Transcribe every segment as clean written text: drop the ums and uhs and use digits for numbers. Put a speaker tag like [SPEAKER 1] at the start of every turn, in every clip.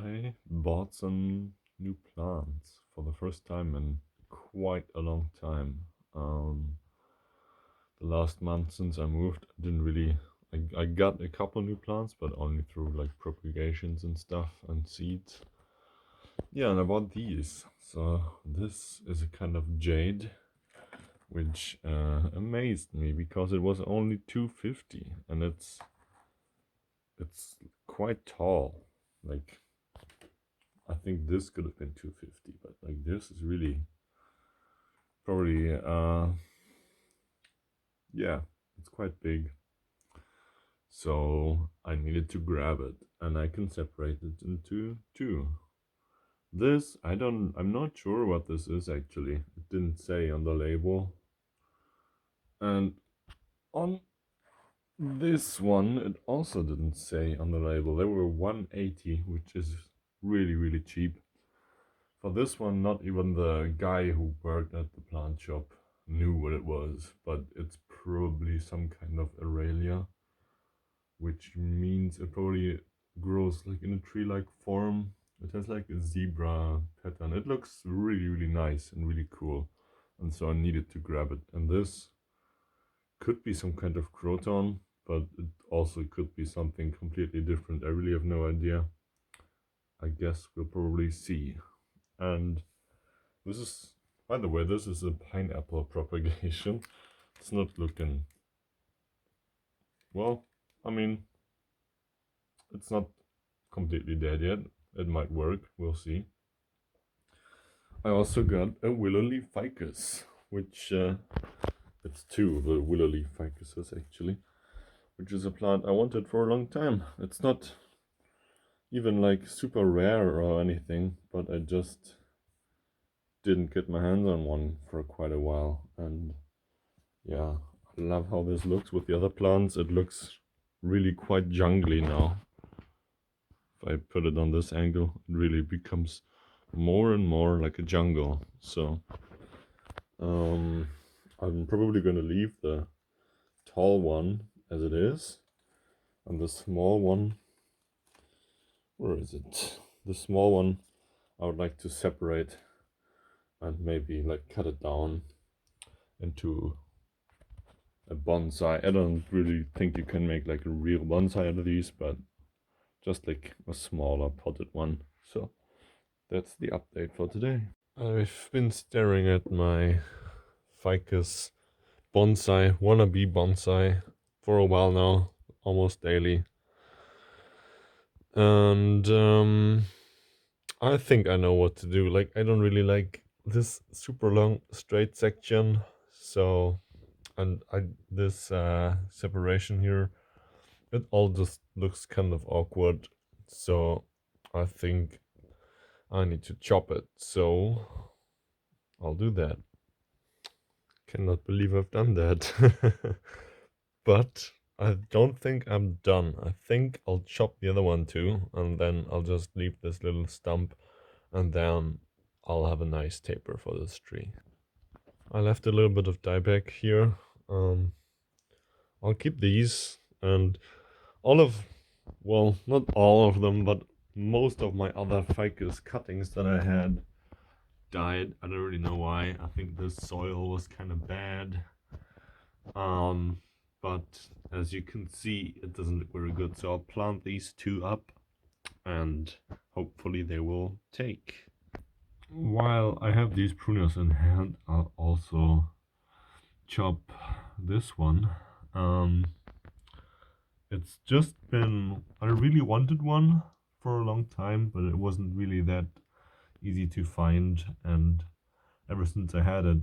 [SPEAKER 1] I bought some new plants for the first time in quite a long time. Um, the last month since I moved, I didn't really. I got a couple new plants, but only through like propagations and stuff and seeds. Yeah, and I bought these. So this is a kind of jade, which amazed me because it was only 250, and it's quite tall. Like I think this could have been 250, but like this is really probably yeah, it's quite big. So I needed to grab it, and I can separate it into two. This I'm not sure what this is actually. It didn't say on the label. And on this one it also didn't say on the label. They were 180, which is really cheap. For this one, not even the guy who worked at the plant shop knew what it was, but it's probably some kind of Aralia, which means it probably grows like in a tree-like form. It has like a zebra pattern. It looks really nice and really cool, and so I needed to grab it. And this could be some kind of croton, but it also could be something completely different. I really have no idea. I guess we'll probably see. And this is, by the way, this is a pineapple propagation. It's not looking, well, I mean, it's not completely dead yet. It might work, we'll see. I also got a willow leaf ficus, which, it's two of the willow leaf ficuses actually, which is a plant I wanted for a long time. It's not even like super rare or anything, but I just didn't get my hands on one for quite a while. And yeah, I love how this looks with the other plants. It looks really quite jungly now. If I put it on this angle, it really becomes more and more like a jungle. So I'm probably going to leave the tall one as it is, and the small one, where is it? The small one I would like to separate and maybe like cut it down into a bonsai. I don't really think you can make like a real bonsai out of these, but just like a smaller potted one. So that's the update for today. I've been staring at my ficus bonsai, wannabe bonsai, for a while now, almost daily. And I think I know what to do. Like, I don't really like this super long straight section. So, and this separation here, it all just looks kind of awkward. So I think I need to chop it. So I'll do that. Cannot believe I've done that. But I don't think I'm done. I think I'll chop the other one too, and then I'll just leave this little stump, and then I'll have a nice taper for this tree. I left a little bit of dieback here. I'll keep these, and all of, well, not all of them, but most of my other ficus cuttings that I had died. I don't really know why. I think the soil was kind of bad. But as you can see, it doesn't look very good. So I'll plant these two up, and hopefully they will take. While I have these pruners in hand, I'll also chop this one. It's just been, I really wanted one for a long time, but it wasn't really that easy to find, and ever since I had it,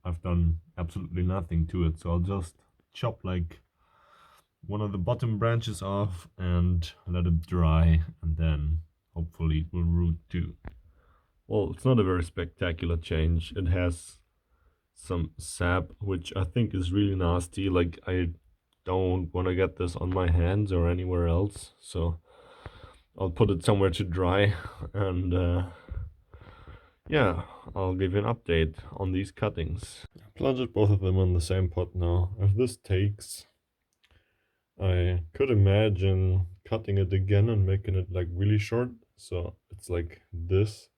[SPEAKER 1] I've done absolutely nothing to it. So I'll just chop like one of the bottom branches off and let it dry, and then hopefully it will root too. Well, it's not a very spectacular change. It has some sap, which I think is really nasty. Like, I don't want to get this on my hands or anywhere else, so I'll put it somewhere to dry, and yeah, I'll give you an update on these cuttings. I planted both of them in the same pot now. If this takes, I could imagine cutting it again and making it like really short, So it's like this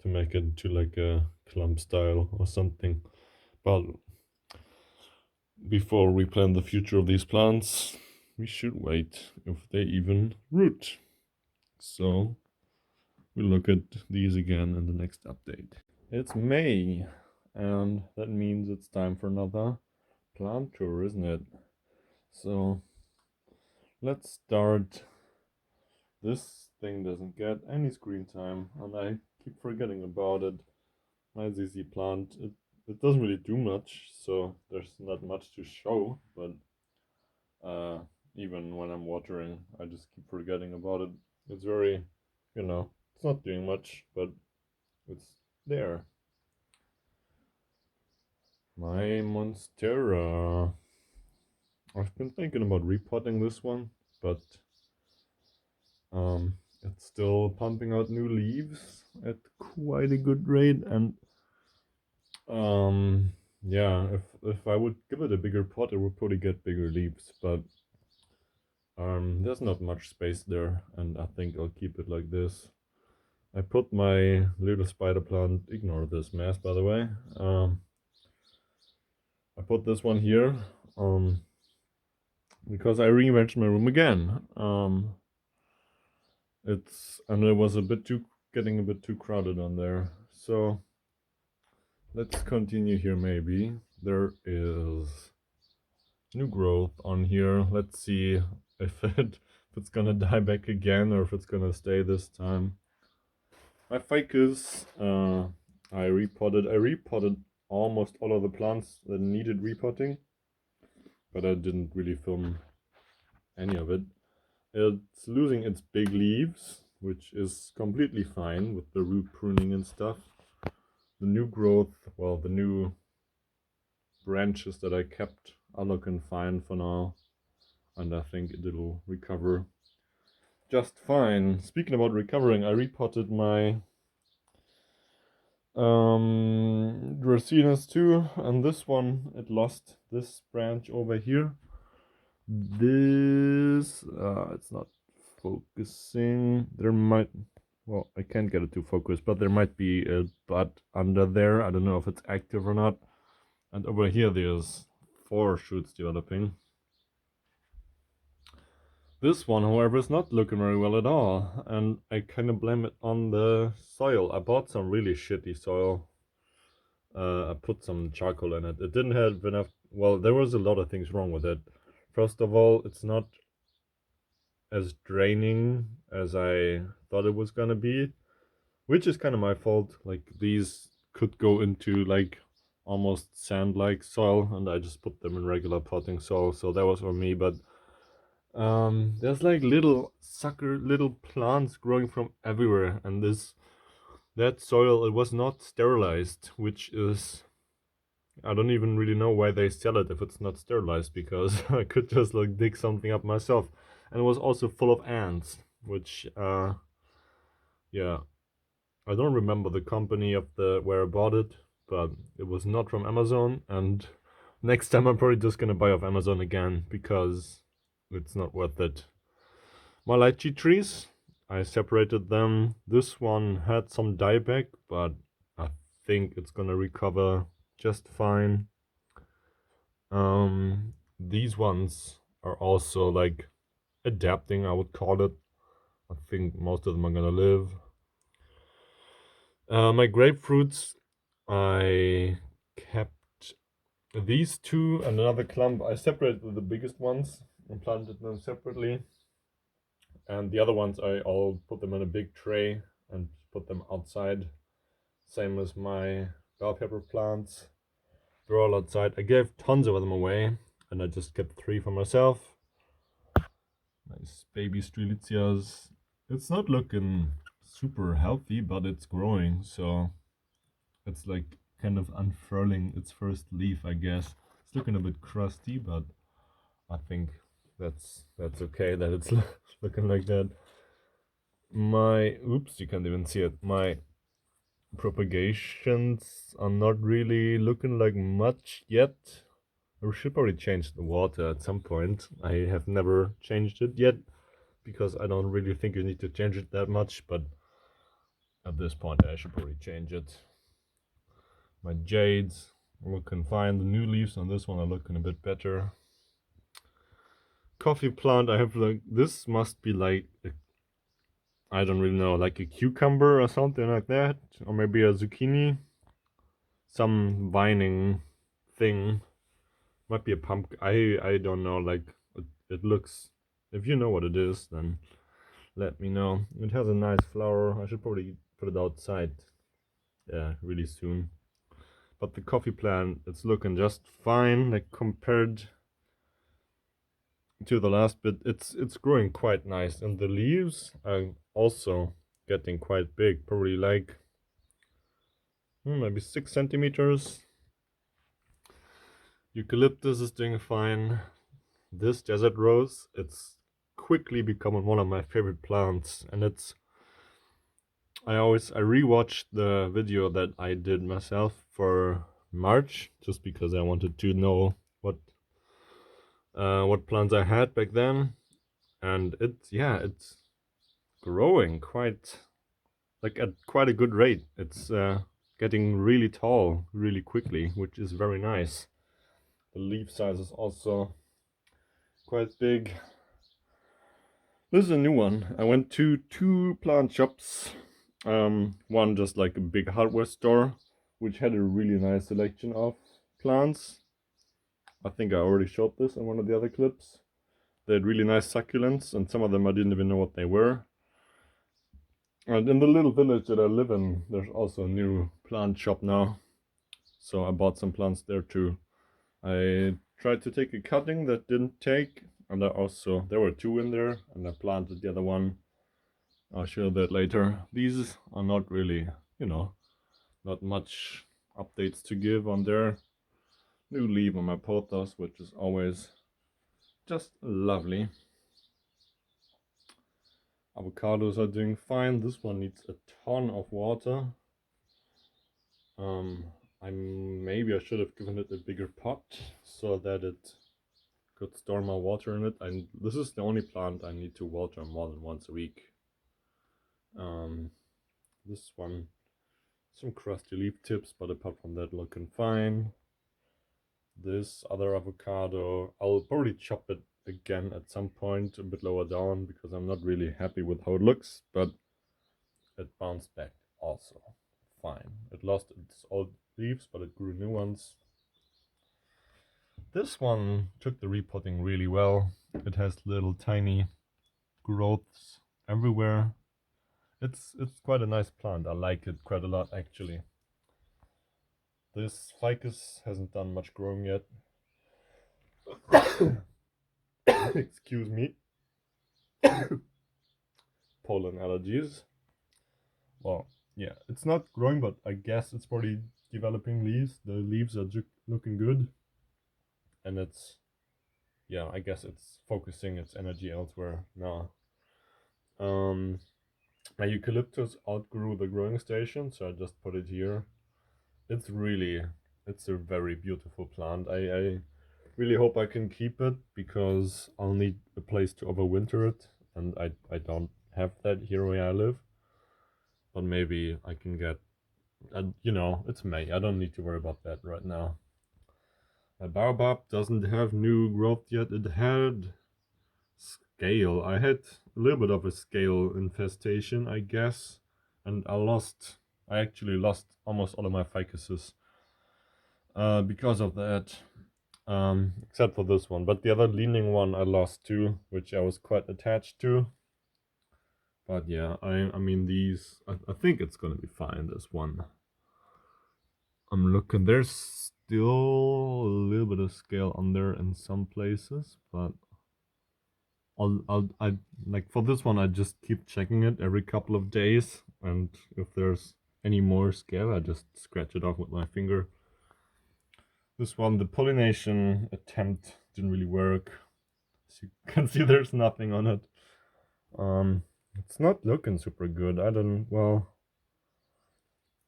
[SPEAKER 1] to make it to like a clump style or something. But before we plan the future of these plants, we should wait if they even root. So we'll look at these again in the next update. It's May, and that means it's time for another plant tour, isn't it? So let's start. This thing doesn't get any screen time, and I keep forgetting about it. My ZZ plant, it doesn't really do much, so there's not much to show, but uh, even when I'm watering, I just keep forgetting about it. It's very, it's not doing much, but it's there. My Monstera. I've been thinking about repotting this one, but it's still pumping out new leaves at quite a good rate, and yeah, if I would give it a bigger pot, it would probably get bigger leaves, but there's not much space there, and I think I'll keep it like this. I put my little spider plant, ignore this mess by the way, I put this one here, because I rearranged my room again. And it was getting a bit too crowded on there. So let's continue here maybe. There is new growth on here. Let's see if it's gonna die back again or if it's gonna stay this time. My ficus, I repotted almost all of the plants that needed repotting, but I didn't really film any of it. It's losing its big leaves, which is completely fine with the root pruning and stuff. The new growth, well, the new branches that I kept are looking fine for now, and I think it'll recover just fine. Speaking about recovering, I repotted my Dracaenas too, and this one, it lost this branch over here. This, it's not focusing. There might, well, I can't get it to focus, but there might be a bud under there. I don't know if it's active or not. And over here, there's 4 shoots developing. This one, however, is not looking very well at all, and I kind of blame it on the soil. I bought some really shitty soil. I put some charcoal in it. It didn't have enough. Well, there was a lot of things wrong with it. First of all, it's not as draining as I thought it was gonna be, which is kind of my fault. Like, these could go into like almost sand-like soil, and I just put them in regular potting soil, so that was on me. But there's like little plants growing from everywhere, and that soil, it was not sterilized, which is, I don't even really know why they sell it if it's not sterilized, because I could just like dig something up myself. And it was also full of ants, which yeah, I don't remember the company of the where I bought it, but it was not from Amazon. And next time I'm probably just gonna buy off Amazon again, because it's not worth it. My lychee trees, I separated them. This one had some dieback, but I think it's gonna recover just fine. These ones are also like adapting, I would call it. I think most of them are gonna live. My grapefruits, I kept these 2 and another clump. I separated the biggest ones and planted them separately. And the other ones, I'll put them in a big tray and put them outside. Same as my bell pepper plants. They're all outside. I gave tons of them away, and I just kept 3 for myself. Nice baby strelitzias. It's not looking super healthy, but it's growing, so it's like kind of unfurling its first leaf, I guess. It's looking a bit crusty, but I think that's okay that it's looking like that. Oops, you can't even see it. My propagations are not really looking like much yet. I should probably change the water at some point. I have never changed it yet, because I don't really think you need to change it that much, but at this point I should probably change it. My jades are looking fine. The new leaves on this one are looking a bit better. Coffee plant, I have like, this must be like I don't really know, like a cucumber or something like that, or maybe a zucchini, some vining thing. Might be a pumpkin. I don't know. Like it looks. If you know what it is, then let me know. It has a nice flower. I should probably put it outside. Yeah, really soon. But the coffee plant, it's looking just fine. Like compared to the last bit, it's growing quite nice, and the leaves are also getting quite big. Probably like maybe 6 centimeters. Eucalyptus is doing fine. This desert rose, it's quickly becoming one of my favorite plants, and it's I rewatched the video that I did myself for March just because I wanted to know what plants I had back then, and it's growing quite like at quite a good rate. It's getting really tall really quickly, which is very nice. The leaf size is also quite big. This is a new one. I went to 2 plant shops. One just like a big hardware store, which had a really nice selection of plants. I think I already showed this in one of the other clips. They had really nice succulents, and some of them I didn't even know what they were. And in the little village that I live in, there's also a new plant shop now. So I bought some plants there too. I tried to take a cutting that didn't take, and there were 2 in there, and I planted the other one. I'll show that later. These are not really, not much updates to give on there. New leaf on my pothos, which is always just lovely. Avocados are doing fine. This one needs a ton of water. Maybe I should have given it a bigger pot so that it could store more water in it. And this is the only plant I need to water more than once a week. This one, some crusty leaf tips, but apart from that, looking fine. This other avocado, I'll probably chop it again at some point a bit lower down because I'm not really happy with how it looks, but it bounced back also fine. It lost its old leaves, but it grew new ones. This one took the repotting really well. It has little tiny growths everywhere. It's quite a nice plant. I like it quite a lot actually. This ficus hasn't done much growing yet. Excuse me. Pollen allergies. Well, yeah, it's not growing, but I guess it's probably developing leaves. The leaves are looking good. And I guess it's focusing its energy elsewhere now. My eucalyptus outgrew the growing station, so I just put it here. It's a very beautiful plant. I really hope I can keep it because I'll need a place to overwinter it, and I don't have that here where I live. But maybe I can get, it's May. I don't need to worry about that right now. A baobab doesn't have new growth yet. It had scale. I had a little bit of a scale infestation, I guess, and I actually lost almost all of my ficuses because of that, except for this one. But the other leaning one I lost too, which I was quite attached to. But yeah, I mean these, I think it's gonna be fine, this one. I'm looking, there's still a little bit of scale on there in some places, but I like for this one I just keep checking it every couple of days, and if there's any more scale I just scratch it off with my finger. This one, the pollination attempt didn't really work. As you can see, there's nothing on it. It's not looking super good.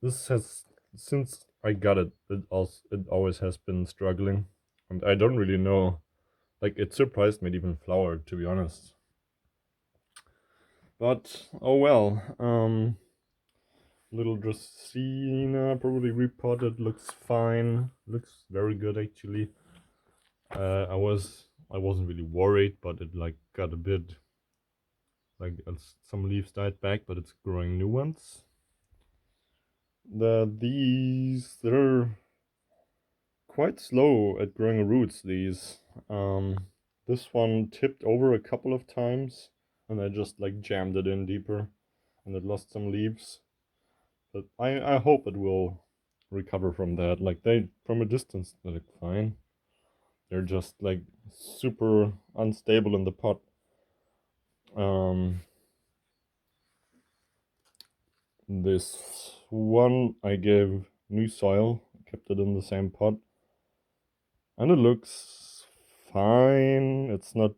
[SPEAKER 1] This has, since I got it, it always has been struggling, and I don't really know. Like, it surprised me it even flowered, to be honest. But oh well. Little Dracaena probably repotted, looks fine, looks very good actually. I wasn't really worried, but it like got a bit like some leaves died back, but it's growing new ones. They're quite slow at growing roots. This one tipped over a couple of times, and I just like jammed it in deeper, and it lost some leaves. But I hope it will recover from that. Like from a distance they look fine. They're just like super unstable in the pot. This one I gave new soil, kept it in the same pot, and it looks fine. It's not.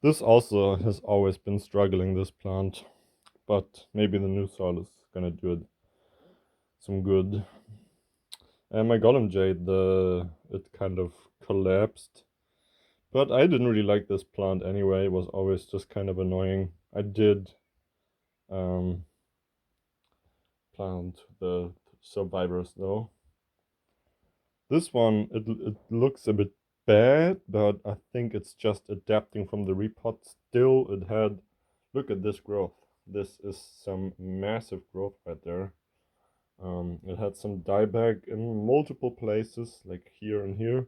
[SPEAKER 1] This also has always been struggling, this plant, but maybe the new soil is gonna do it some good. And my golem jade, it kind of collapsed. But I didn't really like this plant anyway. It was always just kind of annoying. I did plant the survivors though. This one, it looks a bit bad, but I think it's just adapting from the repot. Still, it had, look at this growth. This is some massive growth right there. It had some dieback in multiple places, like here and here.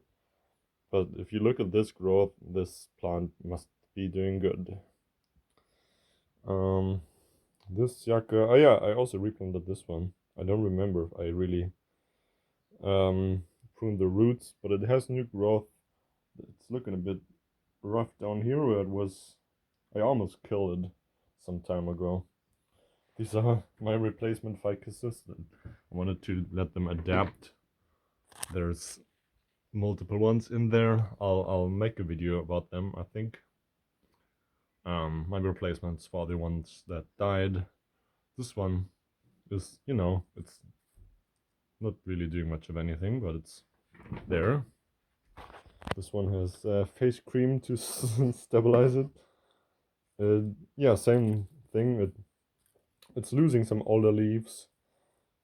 [SPEAKER 1] But if you look at this growth, this plant must be doing good. This yucca, oh yeah, I also replanted this one. I don't remember if I really pruned the roots, but it has new growth. It's looking a bit rough down here where it was. I almost killed it some time ago. These are my replacement ficuses. I wanted to let them adapt. There's multiple ones in there. I'll make a video about them, I think. My replacements for the ones that died. This one is, it's not really doing much of anything, but it's there. This one has face cream to stabilize it. Yeah, same thing. It's losing some older leaves,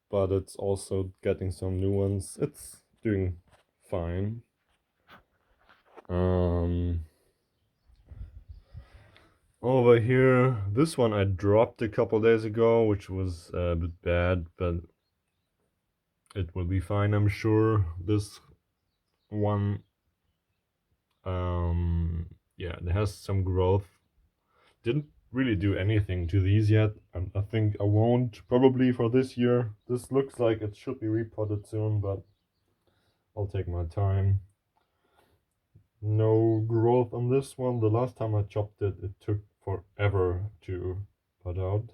[SPEAKER 1] but it's also getting some new ones. It's doing fine. Over here, this one I dropped a couple days ago, which was a bit bad, but it will be fine, I'm sure. This one, yeah, it has some growth. Didn't really do anything to these yet, and I think I won't probably for this year. This looks like it should be repotted soon, but I'll take my time. No growth on this one. The last time I chopped it, it took forever to put out.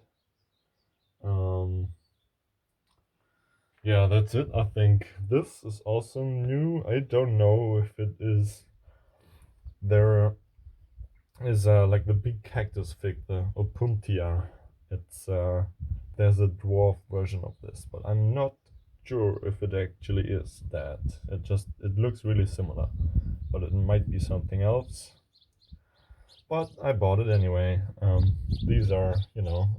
[SPEAKER 1] Yeah, that's it. I think this is also new. I don't know if it is. There is like the big cactus fig, the Opuntia. It's there's a dwarf version of this, but I'm not sure if it actually is that. It looks really similar, but it might be something else. But I bought it anyway. These are,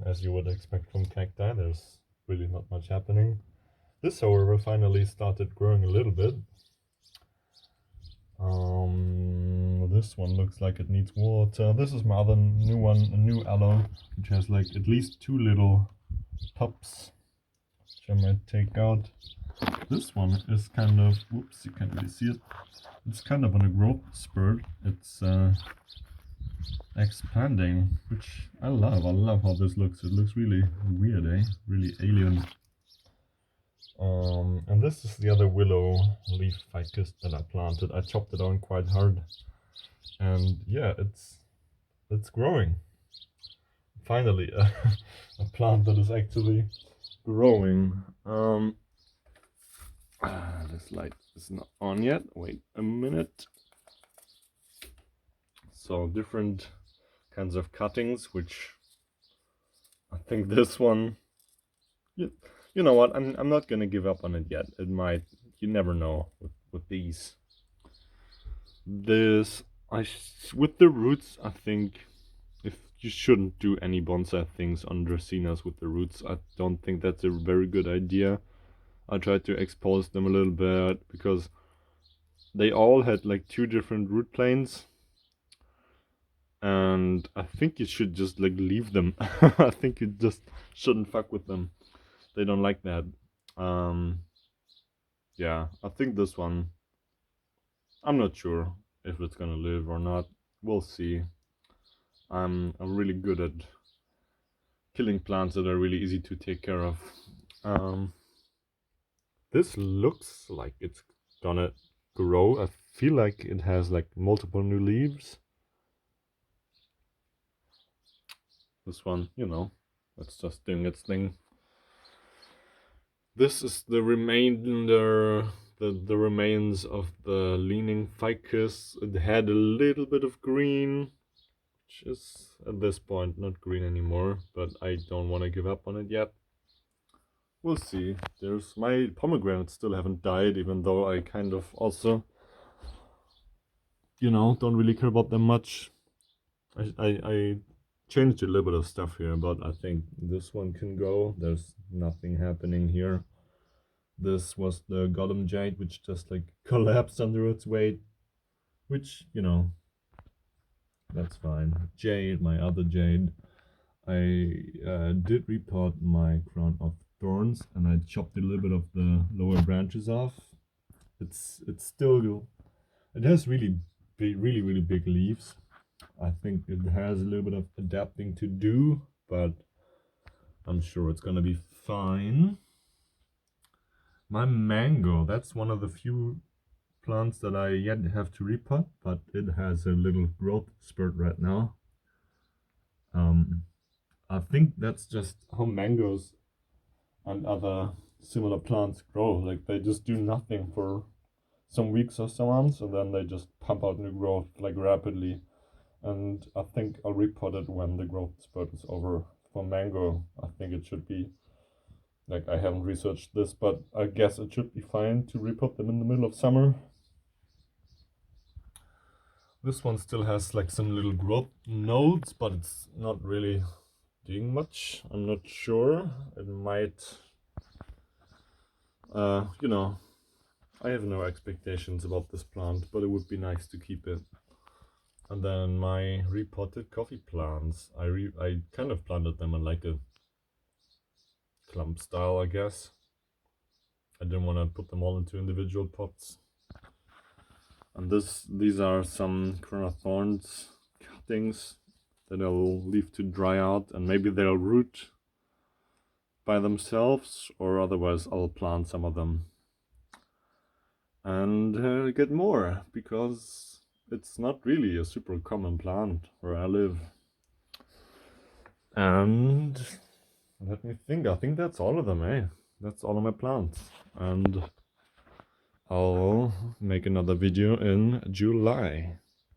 [SPEAKER 1] as you would expect from cacti, there's really not much happening. This, however, finally started growing a little bit. This one looks like it needs water. This is my other new one, a new aloe, which has like at least 2 little tops, which I might take out. This one is kind of, whoops, you can't really see it. It's kind of on a growth spurt. It's expanding, which I love. I love how this looks. It looks really weird, really alien. And this is the other willow leaf ficus that I planted. I chopped it on quite hard, and yeah, it's growing. Finally, a plant that is actually growing. This light is not on yet. Wait a minute. So different kinds of cuttings, which I think this one. You know what? I'm not gonna give up on it yet. It might. You never know with these. With the roots, I think if you shouldn't do any bonsai things on Dracaenas with the roots. I don't think that's a very good idea. I tried to expose them a little bit because they all had like 2 different root planes, and I think you should just like leave them. I think you just shouldn't fuck with them. They don't like that. Yeah, I think this one, I'm not sure if it's gonna live or not. We'll see. I'm really good at killing plants that are really easy to take care of. This looks like it's gonna grow. I feel like it has like multiple new leaves. This one, you know, it's just doing its thing. This is the remainder, the remains of the leaning ficus. It had a little bit of green, which is at this point not green anymore, but I don't want to give up on it yet. We'll see. There's my pomegranates still haven't died, even though I kind of also, you know, don't really care about them much. I changed a little bit of stuff here, but I think this one can go. There's nothing happening here. This was the Golem Jade, which just like collapsed under its weight, which, you know, that's fine. Jade, my other Jade, I did repot my Crown of Thorns, and I chopped a little bit of the lower branches off. It's still, it has really big leaves. I think it has a little bit of adapting to do, but I'm sure it's gonna be fine. My mango, that's one of the few plants that I yet have to repot, but it has a little growth spurt right now. I think that's just how mangoes and other similar plants grow. Like they just do nothing for some weeks or so months, and then they just pump out new growth like rapidly. And I think I'll repot it when the growth spurt is over. For mango, I think it should be, like, I haven't researched this, but I guess it should be fine to repot them in the middle of summer. This one still has like some little growth nodes, but it's not really doing much. I'm not sure. It might, you know, I have no expectations about this plant, but it would be nice to keep it. And then my repotted coffee plants, I kind of planted them in like a clump style, I guess. I didn't want to put them all into individual pots. And these are some crown of thorns cuttings that I'll leave to dry out, and maybe they'll root by themselves, or otherwise I'll plant some of them and get more, because it's not really a super common plant where I live. And let me think, I think that's all of them, eh? That's all of my plants. And I'll make another video in July.